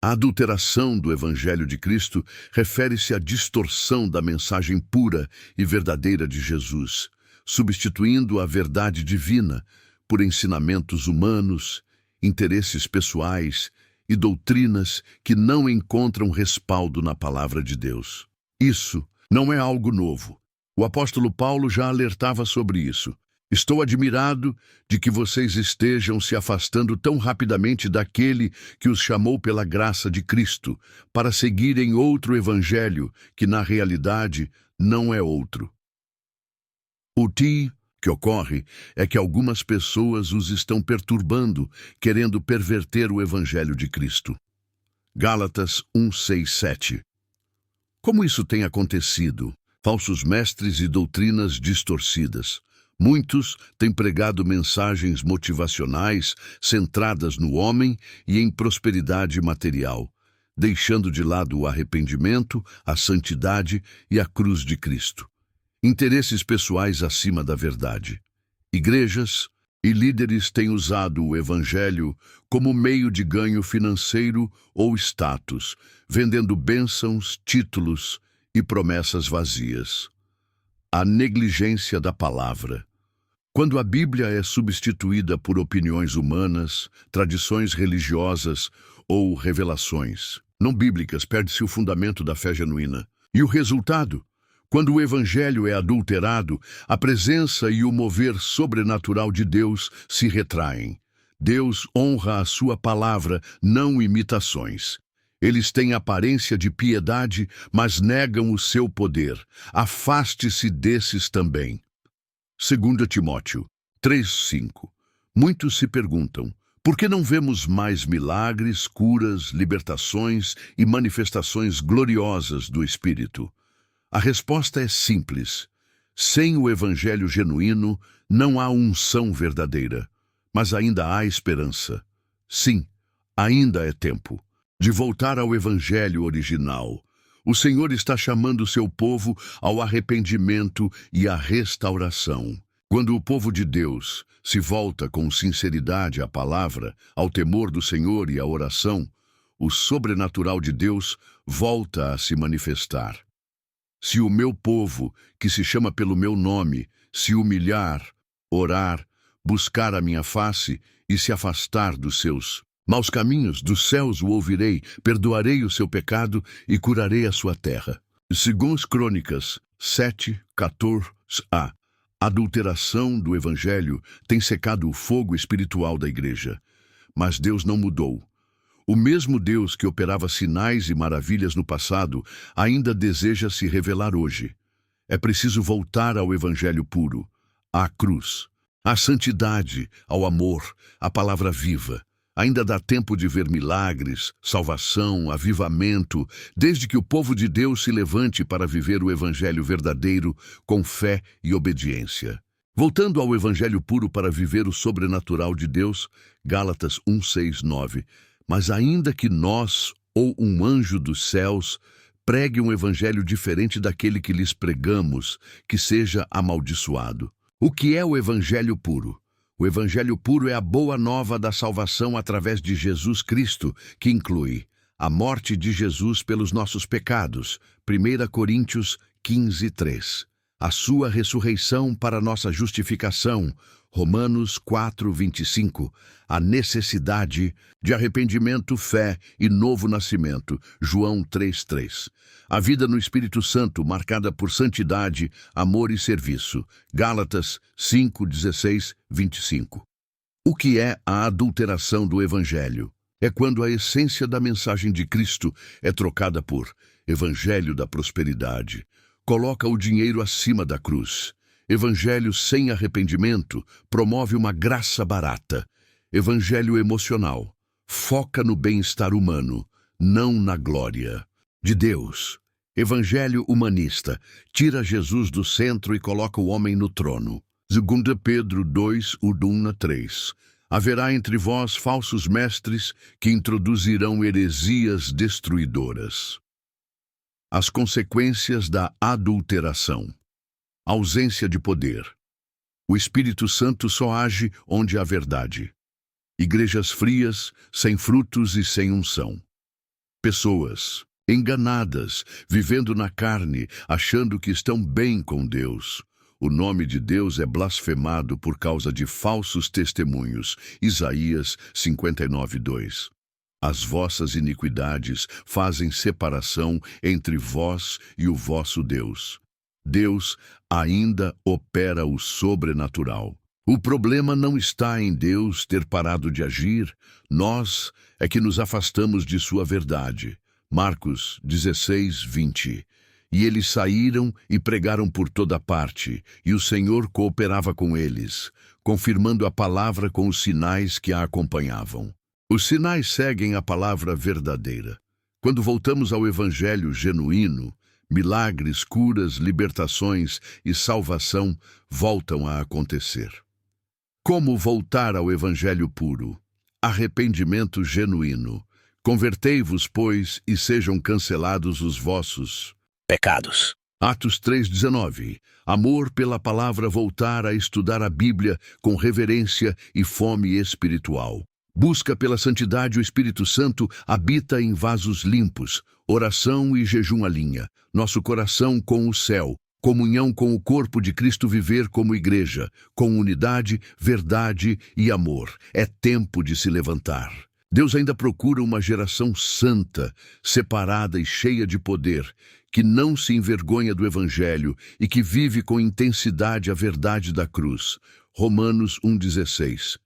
A adulteração do Evangelho de Cristo refere-se à distorção da mensagem pura e verdadeira de Jesus, substituindo a verdade divina por ensinamentos humanos, interesses pessoais e doutrinas que não encontram respaldo na palavra de Deus. Isso não é algo novo. O apóstolo Paulo já alertava sobre isso. Estou admirado de que vocês estejam se afastando tão rapidamente daquele que os chamou pela graça de Cristo, para seguirem outro evangelho que, na realidade, não é outro. O que ocorre é que algumas pessoas os estão perturbando, querendo perverter o evangelho de Cristo. Gálatas 1:6-7. Como isso tem acontecido? Falsos mestres e doutrinas distorcidas. Muitos têm pregado mensagens motivacionais centradas no homem e em prosperidade material, deixando de lado o arrependimento, a santidade e a cruz de Cristo. Interesses pessoais acima da verdade. Igrejas e líderes têm usado o Evangelho como meio de ganho financeiro ou status, vendendo bênçãos, títulos e promessas vazias. A negligência da palavra. Quando a Bíblia é substituída por opiniões humanas, tradições religiosas ou revelações não bíblicas, perde-se o fundamento da fé genuína. E o resultado? Quando o Evangelho é adulterado, a presença e o mover sobrenatural de Deus se retraem. Deus honra a sua palavra, não imitações. Eles têm aparência de piedade, mas negam o seu poder. Afaste-se desses também. 2 Timóteo 3:5. Muitos se perguntam, por que não vemos mais milagres, curas, libertações e manifestações gloriosas do Espírito? A resposta é simples. Sem o Evangelho genuíno, não há unção verdadeira, mas ainda há esperança. Sim, ainda é tempo de voltar ao Evangelho original. O Senhor está chamando seu povo ao arrependimento e à restauração. Quando o povo de Deus se volta com sinceridade à palavra, ao temor do Senhor e à oração, o sobrenatural de Deus volta a se manifestar. Se o meu povo, que se chama pelo meu nome, se humilhar, orar, buscar a minha face e se afastar dos seus maus caminhos, dos céus o ouvirei, perdoarei o seu pecado e curarei a sua terra. 2 Crônicas 7:14a. A adulteração do Evangelho tem secado o fogo espiritual da igreja. Mas Deus não mudou. O mesmo Deus que operava sinais e maravilhas no passado ainda deseja se revelar hoje. É preciso voltar ao Evangelho puro, à cruz, à santidade, ao amor, à palavra viva. Ainda dá tempo de ver milagres, salvação, avivamento, desde que o povo de Deus se levante para viver o Evangelho verdadeiro com fé e obediência. Voltando ao Evangelho puro para viver o sobrenatural de Deus, Gálatas 1:6-9. Mas ainda que nós, ou um anjo dos céus, pregue um evangelho diferente daquele que lhes pregamos, que seja amaldiçoado. O que é o evangelho puro? O evangelho puro é a boa nova da salvação através de Jesus Cristo, que inclui a morte de Jesus pelos nossos pecados, 1 Coríntios 15:3. A sua ressurreição para nossa justificação, Romanos 4:25, a necessidade de arrependimento, fé e novo nascimento, João 3:3. A vida no Espírito Santo, marcada por santidade, amor e serviço, Gálatas 5:16-25. O que é a adulteração do Evangelho? É quando a essência da mensagem de Cristo é trocada por Evangelho da prosperidade. Coloca o dinheiro acima da cruz. Evangelho sem arrependimento promove uma graça barata. Evangelho emocional foca no bem-estar humano, não na glória de Deus. Evangelho humanista tira Jesus do centro e coloca o homem no trono. 2 Pedro 2:1-3. Haverá entre vós falsos mestres que introduzirão heresias destruidoras. As consequências da adulteração. Ausência de poder. O Espírito Santo só age onde há verdade. Igrejas frias, sem frutos e sem unção. Pessoas enganadas, vivendo na carne, achando que estão bem com Deus. O nome de Deus é blasfemado por causa de falsos testemunhos. Isaías 59:2. As vossas iniquidades fazem separação entre vós e o vosso Deus. Deus ainda opera o sobrenatural. O problema não está em Deus ter parado de agir, nós é que nos afastamos de sua verdade. Marcos 16:20. E eles saíram e pregaram por toda parte, e o Senhor cooperava com eles, confirmando a palavra com os sinais que a acompanhavam. Os sinais seguem a palavra verdadeira. Quando voltamos ao Evangelho genuíno, milagres, curas, libertações e salvação voltam a acontecer. Como voltar ao Evangelho puro? Arrependimento genuíno. Convertei-vos, pois, e sejam cancelados os vossos pecados. Atos 3:19. Amor pela palavra, voltar a estudar a Bíblia com reverência e fome espiritual. Busca pela santidade, o Espírito Santo habita em vasos limpos. Oração e jejum alinha nosso coração com o céu. Comunhão com o corpo de Cristo, viver como igreja, com unidade, verdade e amor. É tempo de se levantar. Deus ainda procura uma geração santa, separada e cheia de poder, que não se envergonha do Evangelho e que vive com intensidade a verdade da cruz. Romanos 1:16.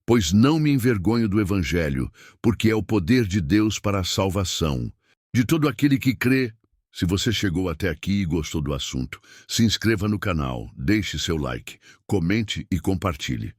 Pois não me envergonho do Evangelho, porque é o poder de Deus para a salvação de todo aquele que crê. Se você chegou até aqui e gostou do assunto, se inscreva no canal, deixe seu like, comente e compartilhe.